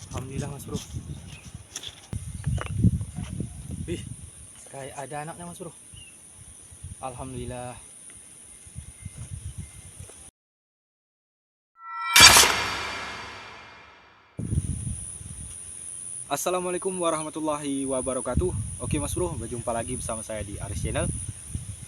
Alhamdulillah Mas Bro. Wih, kayak ada anaknya Mas Bro. Alhamdulillah. Assalamualaikum warahmatullahi wabarakatuh. Oke Mas Bro, berjumpa lagi bersama saya di Aris Channel.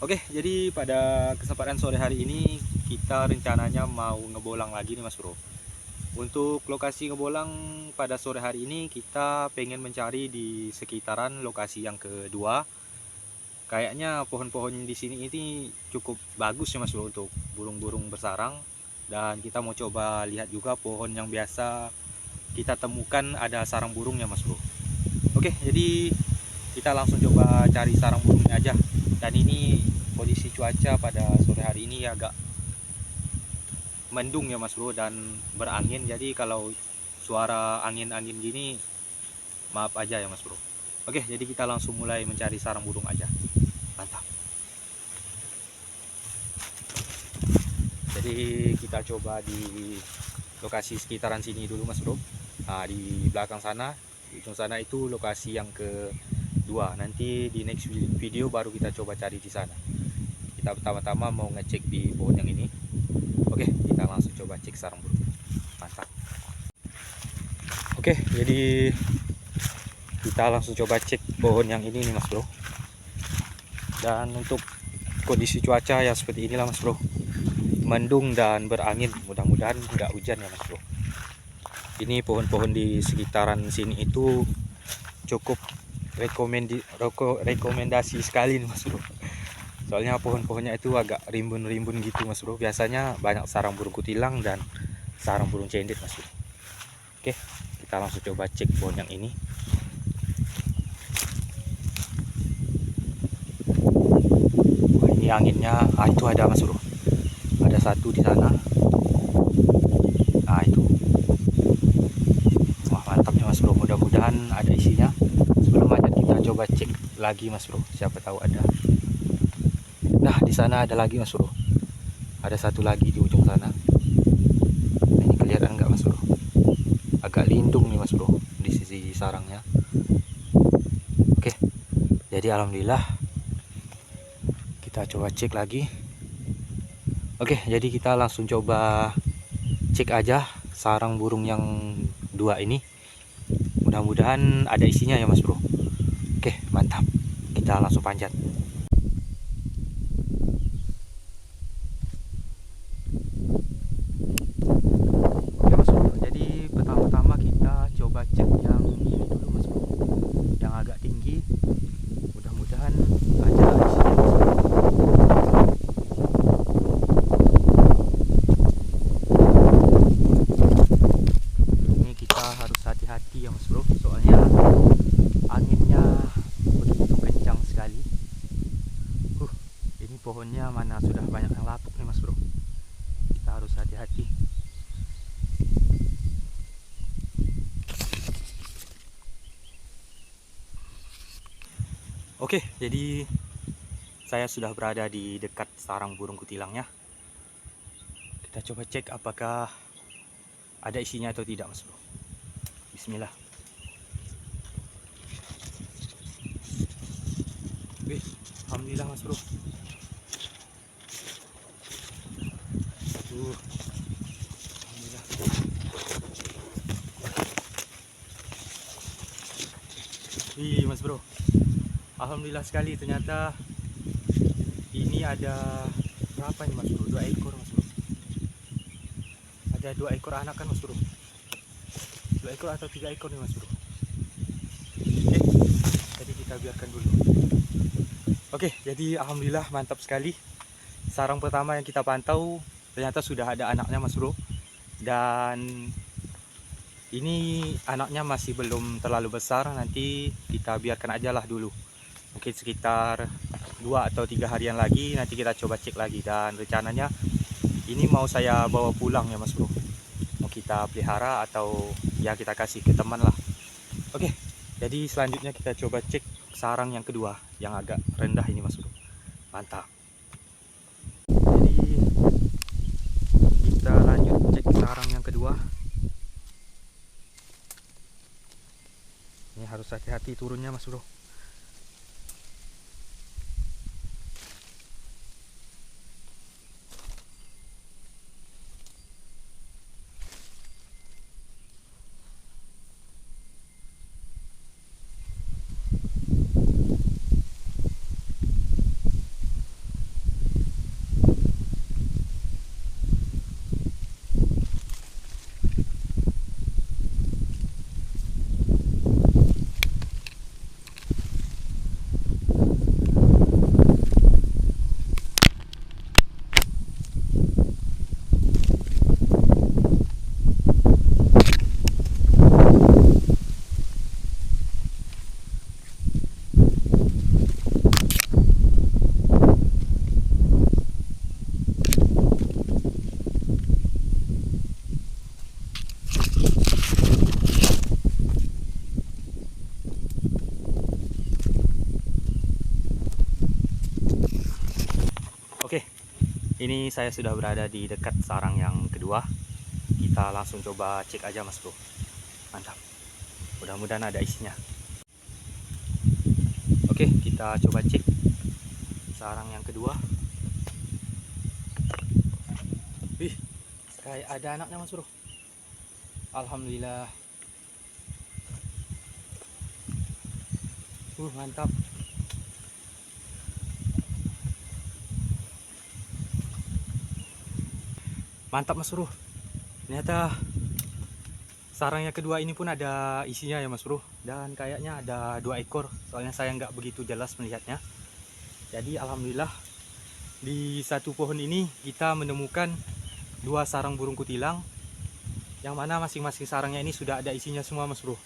Oke, jadi pada kesempatan sore hari ini kita rencananya mau ngebolang lagi nih Mas Bro. Untuk lokasi ngebolang pada sore hari ini kita pengen mencari di sekitaran lokasi yang kedua. Kayaknya pohon-pohon di sini ini cukup bagus ya Mas Bro untuk burung-burung bersarang. Dan kita mau coba lihat juga pohon yang biasa kita temukan ada sarang burungnya Mas Bro. Oke, jadi kita langsung coba cari sarang burungnya aja. Dan ini kondisi cuaca pada sore hari ini agak mendung ya Mas Bro dan berangin. Jadi kalau suara angin-angin gini maaf aja ya Mas Bro. Oke, jadi kita langsung mulai mencari sarang burung aja. Mantap. Jadi kita coba di lokasi sekitaran sini dulu Mas Bro. Nah, di belakang sana, di ujung sana itu lokasi yang kedua. Nanti di next video baru kita coba cari di sana. Kita pertama-tama mau ngecek di pohon yang ini. Oke, kita langsung coba cek sarang burung. Mantap. Oke, jadi kita langsung coba cek pohon yang ini nih Mas Bro. Dan untuk kondisi cuaca ya seperti inilah Mas Bro. Mendung dan berangin, mudah-mudahan nggak hujan ya Mas Bro. Ini pohon-pohon di sekitaran sini itu cukup rekomendasi sekali nih Mas Bro. Soalnya pohon-pohonnya itu agak rimbun-rimbun gitu Mas Bro. Biasanya banyak sarang burung kutilang dan sarang burung cendet Mas Bro. Oke, kita langsung coba cek pohon yang ini. Wah, ini anginnya, itu ada Mas Bro. Ada satu di sana. Nah itu. Wah mantapnya Mas Bro. Mudah-mudahan ada isinya. Sebelum lanjut kita coba cek lagi Mas Bro. Siapa tahu ada. Nah di sana ada lagi Mas Bro. Ada satu lagi di ujung sana. Nah, ini kelihatan nggak Mas Bro? Agak lindung nih Mas Bro di sisi sarangnya. Oke. Jadi alhamdulillah. Kita coba cek lagi. Oke, jadi kita langsung coba cek aja sarang burung yang dua ini. Mudah-mudahan ada isinya ya Mas Bro. Oke, mantap. Kita langsung panjat. Oke Mas Bro, jadi pertama-tama kita coba cek yang ini dulu Mas Bro. Yang agak tinggi. Mudah-mudahan ada isinya Mas Bro. Hati ya Mas Bro, soalnya anginnya begitu kencang sekali. Ini pohonnya mana sudah banyak yang lapuk nih Mas Bro. Kita harus hati-hati. Oke, jadi saya sudah berada di dekat sarang burung kutilangnya. Kita coba cek apakah ada isinya atau tidak Mas Bro. Bismillah. Wih, alhamdulillah Mas Bro. Alhamdulillah. Wih Mas Bro, alhamdulillah sekali. Ternyata ini ada berapa nih Mas Bro? 2 ekor Mas Bro. Ada 2 ekor anak kan Mas Bro. 2 ekor atau 3 ekor nih Mas Bro. Jadi kita biarkan dulu. Oke, jadi alhamdulillah mantap sekali. Sarang pertama yang kita pantau ternyata sudah ada anaknya Mas Bro. Dan ini anaknya masih belum terlalu besar. Nanti kita biarkan aja lah dulu. Mungkin sekitar 2 atau 3 harian lagi nanti kita coba cek lagi. Dan rencananya ini mau saya bawa pulang ya Mas Bro. Mau kita pelihara atau ya kita kasih ke teman lah. Oke, jadi selanjutnya kita coba cek sarang yang kedua yang agak rendah ini Mas Bro. Mantap. Jadi kita lanjut cek sarang yang kedua. harus hati-hati turunnya Mas Bro. Oke, ini saya sudah berada di dekat sarang yang kedua. Kita langsung coba cek aja Mas Bro. Mantap. Mudah-mudahan ada isinya. Oke, kita coba cek sarang yang kedua. Wih, kayak ada anaknya Mas Bro. Alhamdulillah. Mantap. Mantap Mas Bro. Ternyata sarang yang kedua ini pun ada isinya ya Mas Bro. Dan kayaknya ada 2 ekor. Soalnya saya nggak begitu jelas melihatnya. Jadi alhamdulillah di satu pohon ini kita menemukan 2 sarang burung kutilang. Yang mana masing-masing sarangnya ini sudah ada isinya semua Mas Bro.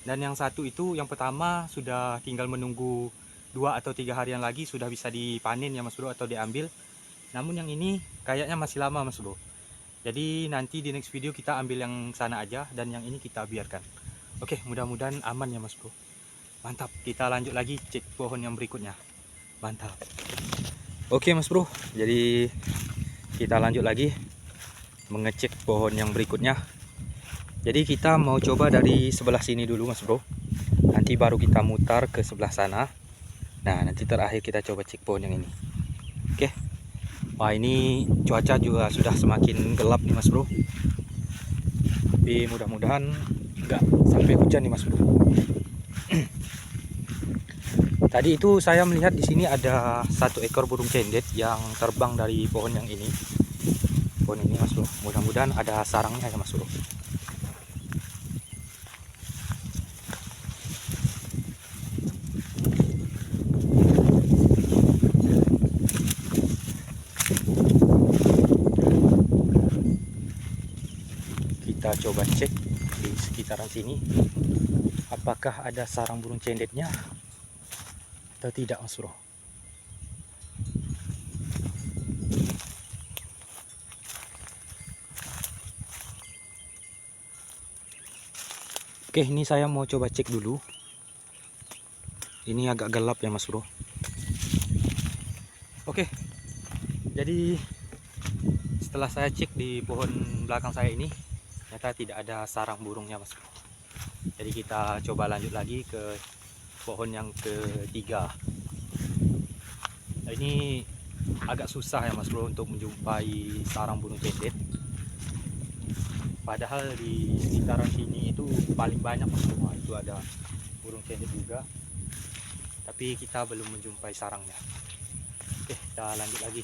Dan yang satu itu, yang pertama sudah tinggal menunggu 2 atau 3 harian lagi sudah bisa dipanen ya Mas Bro, atau diambil. Namun yang ini kayaknya masih lama Mas Bro. Jadi nanti di next video kita ambil yang sana aja dan yang ini kita biarkan. Oke, mudah-mudahan aman ya Mas Bro. Mantap, kita lanjut lagi cek pohon yang berikutnya. Mantap. Oke Mas Bro, jadi kita lanjut lagi mengecek pohon yang berikutnya. Jadi kita mau coba dari sebelah sini dulu Mas Bro. Nanti baru kita mutar ke sebelah sana. Nah, nanti terakhir kita coba cek pohon yang ini. Oke. Wah, ini cuaca juga sudah semakin gelap nih Mas Bro. Tapi mudah-mudahan nggak sampai hujan nih Mas Bro. Tadi itu saya melihat di sini ada 1 ekor burung cendet yang terbang dari pohon yang ini. Pohon ini Mas Bro. Mudah-mudahan ada sarangnya ya Mas Bro. Kita coba cek di sekitaran sini apakah ada sarang burung cendetnya atau tidak Mas Bro. Oke, ini saya mau coba cek dulu. Ini agak gelap ya Mas Bro. Oke, jadi setelah saya cek di pohon belakang saya ini, ternyata tidak ada sarang burungnya Mas Bro. Jadi kita coba lanjut lagi ke pohon yang ketiga. Nah, ini agak susah ya Mas Bro untuk menjumpai sarang burung cendet. Padahal di sekitaran sini itu paling banyak Mas Bro. Itu ada burung cendet juga. Tapi kita belum menjumpai sarangnya. Oke, kita lanjut lagi.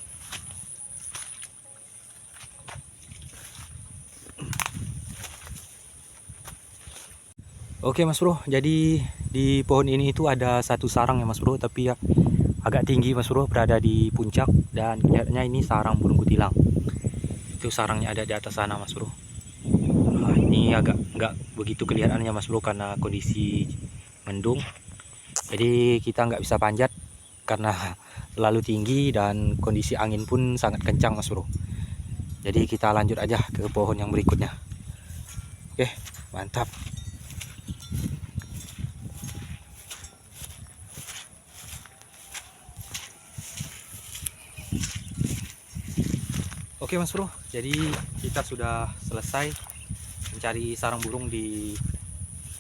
Oke Mas Bro, jadi di pohon ini itu ada 1 sarang ya Mas Bro, tapi ya agak tinggi Mas Bro, berada di puncak dan kelihatannya ini sarang burung kutilang. Itu sarangnya ada di atas sana Mas Bro. Nah, ini agak nggak begitu kelihatannya Mas Bro karena kondisi mendung. Jadi kita nggak bisa panjat karena terlalu tinggi dan kondisi angin pun sangat kencang Mas Bro. Jadi kita lanjut aja ke pohon yang berikutnya. Oke, mantap. Oke Mas Bro, jadi kita sudah selesai mencari sarang burung di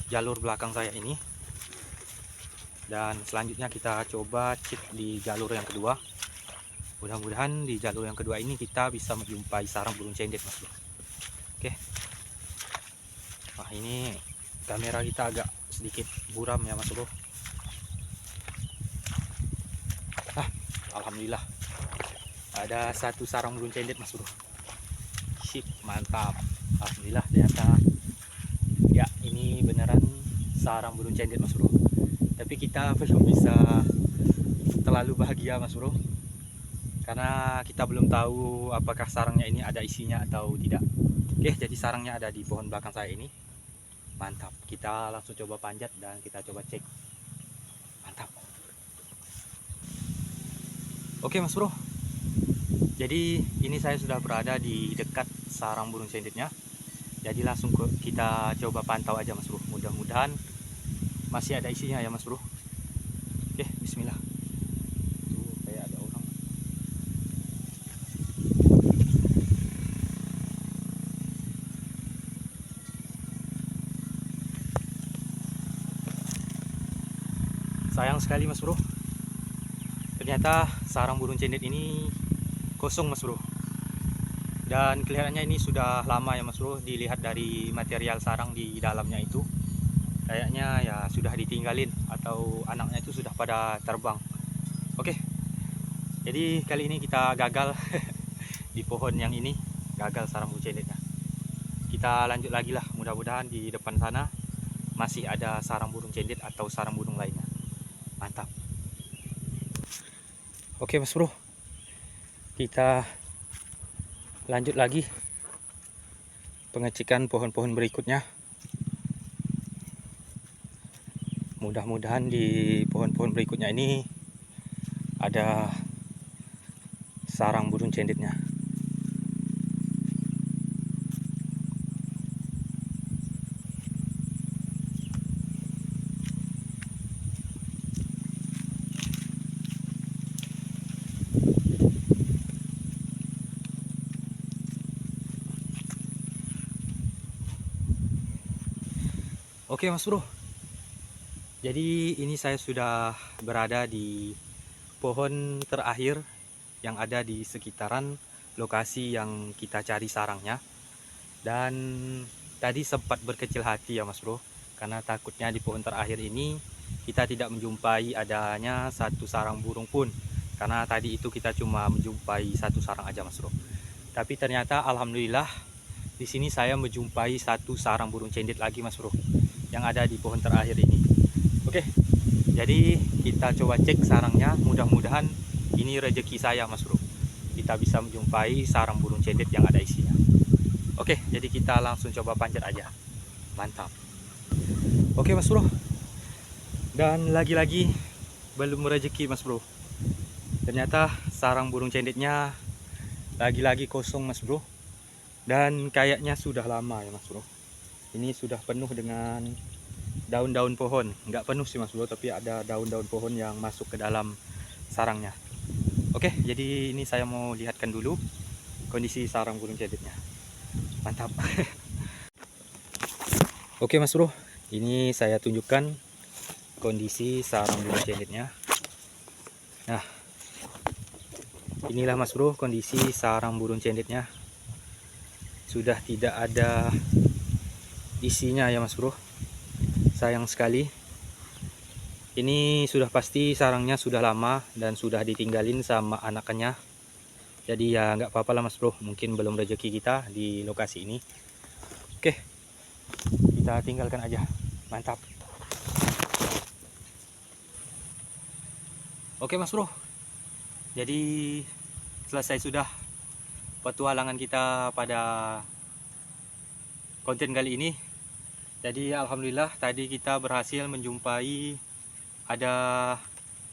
jalur belakang saya ini. Dan selanjutnya kita coba cek di jalur yang kedua. Mudah-mudahan di jalur yang kedua ini kita bisa menjumpai sarang burung cendet, Mas Bro. Oke. Wah, ini kamera kita agak sedikit buram ya, Mas Bro. Alhamdulillah ada satu sarang burung cendet, Mas Bro. Sip, mantap. Alhamdulillah, ternyata ya ini beneran sarang burung cendet, Mas Bro. Tapi kita belum bisa terlalu bahagia, Mas Bro, karena kita belum tahu apakah sarangnya ini ada isinya atau tidak. Oke, jadi sarangnya ada di pohon belakang saya ini. Mantap, kita langsung coba panjat dan kita coba cek. Mantap. Oke, Mas Bro, jadi ini saya sudah berada di dekat sarang burung cendetnya. Jadi langsung kita coba pantau aja, Mas Bro. Mudah-mudahan masih ada isinya ya, Mas Bro. Oke, bismillah. Tuh, kayak ada orang. Sayang sekali, Mas Bro, ternyata sarang burung cendet ini kosong, Mas Bro. Dan kelihatannya ini sudah lama ya, Mas Bro. Dilihat dari material sarang di dalamnya itu, kayaknya ya sudah ditinggalin atau anaknya itu sudah pada terbang. Oke, jadi kali ini kita gagal di pohon yang ini, gagal sarang burung cendetnya. Kita lanjut lagi lah, mudah-mudahan di depan sana masih ada sarang burung cendet atau sarang burung lainnya. Mantap. Oke, Mas Bro, kita lanjut lagi pengecekan pohon-pohon berikutnya. Mudah-mudahan di pohon-pohon berikutnya ini ada sarang burung cendetnya. Oke, Mas Bro, jadi ini saya sudah berada di pohon terakhir yang ada di sekitaran lokasi yang kita cari sarangnya. Dan tadi sempat berkecil hati ya, Mas Bro, karena takutnya di pohon terakhir ini kita tidak menjumpai adanya satu sarang burung pun, karena tadi itu kita cuma menjumpai satu sarang aja, Mas Bro. Tapi ternyata alhamdulillah di sini saya menjumpai satu sarang burung cendet lagi, Mas Bro, yang ada di pohon terakhir ini. Oke, jadi kita coba cek sarangnya. Mudah-mudahan ini rezeki saya, Mas Bro, kita bisa menjumpai sarang burung cendet yang ada isinya. Oke, jadi kita langsung coba panjat aja. Mantap. Oke, Mas Bro, dan lagi-lagi belum rezeki, Mas Bro. Ternyata sarang burung cendetnya lagi-lagi kosong, Mas Bro, dan kayaknya sudah lama ya, Mas Bro. Ini sudah penuh dengan daun-daun pohon. Nggak penuh sih, Mas Bro, tapi ada daun-daun pohon yang masuk ke dalam sarangnya. Oke, jadi ini saya mau lihatkan dulu kondisi sarang burung cendetnya. Mantap. Oke, Mas Bro, ini saya tunjukkan kondisi sarang burung cendetnya. Nah, inilah, Mas Bro, kondisi sarang burung cendetnya. Sudah tidak ada isinya ya, Mas Bro. Sayang sekali. Ini sudah pasti sarangnya sudah lama dan sudah ditinggalin sama anakannya. Jadi ya nggak apa-apa lah, Mas Bro, mungkin belum rezeki kita di lokasi ini. Oke, kita tinggalkan aja. Mantap. Oke, Mas Bro, jadi selesai sudah petualangan kita pada konten kali ini. Jadi alhamdulillah tadi kita berhasil menjumpai ada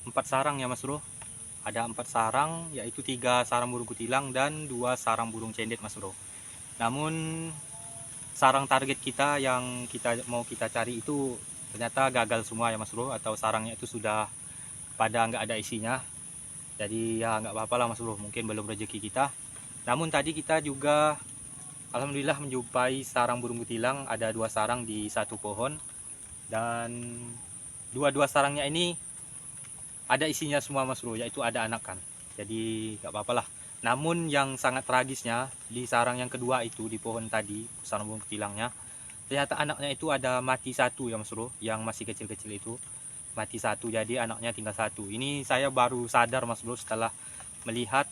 4 sarang ya, Mas Bro. Ada 4 sarang, yaitu 3 sarang burung kutilang dan 2 sarang burung cendet, Mas Bro. Namun sarang target kita yang mau kita cari itu ternyata gagal semua ya, Mas Bro, atau sarangnya itu sudah pada nggak ada isinya. Jadi ya nggak apa-apa lah, Mas Bro, mungkin belum rezeki kita. Namun tadi kita juga alhamdulillah menjumpai sarang burung kutilang, ada 2 sarang di satu pohon. Dan dua-dua sarangnya ini ada isinya semua Mas Bro, yaitu ada anakan. Jadi nggak apa-apa lah. Namun yang sangat tragisnya di sarang yang kedua itu, di pohon tadi, sarang burung ketilangnya, ternyata anaknya itu ada mati satu ya Mas Bro, yang masih kecil-kecil itu mati satu, jadi anaknya tinggal satu. Ini saya baru sadar Mas Bro setelah melihat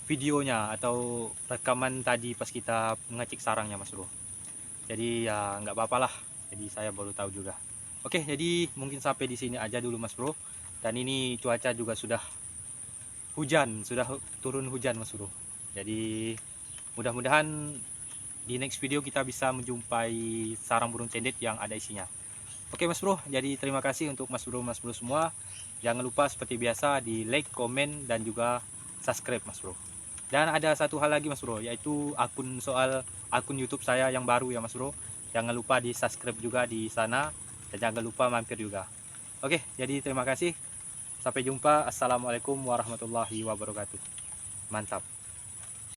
videonya atau rekaman tadi pas kita mengecek sarangnya Mas Bro. Jadi ya nggak apa-apa lah, jadi saya baru tahu juga. Oke, jadi mungkin sampai di sini aja dulu Mas Bro. Dan ini cuaca juga sudah hujan, sudah turun hujan Mas Bro. Jadi mudah-mudahan di next video kita bisa menjumpai sarang burung cendet yang ada isinya. Oke Mas Bro, jadi terima kasih untuk Mas Bro semua. Jangan lupa seperti biasa di like, komen, dan juga subscribe Mas Bro. Dan ada satu hal lagi Mas Bro, yaitu akun YouTube saya yang baru ya Mas Bro. Jangan lupa di subscribe juga di sana, dan jangan lupa mampir juga. Oke, jadi terima kasih. Sampai jumpa. Assalamualaikum warahmatullahi wabarakatuh. Mantap.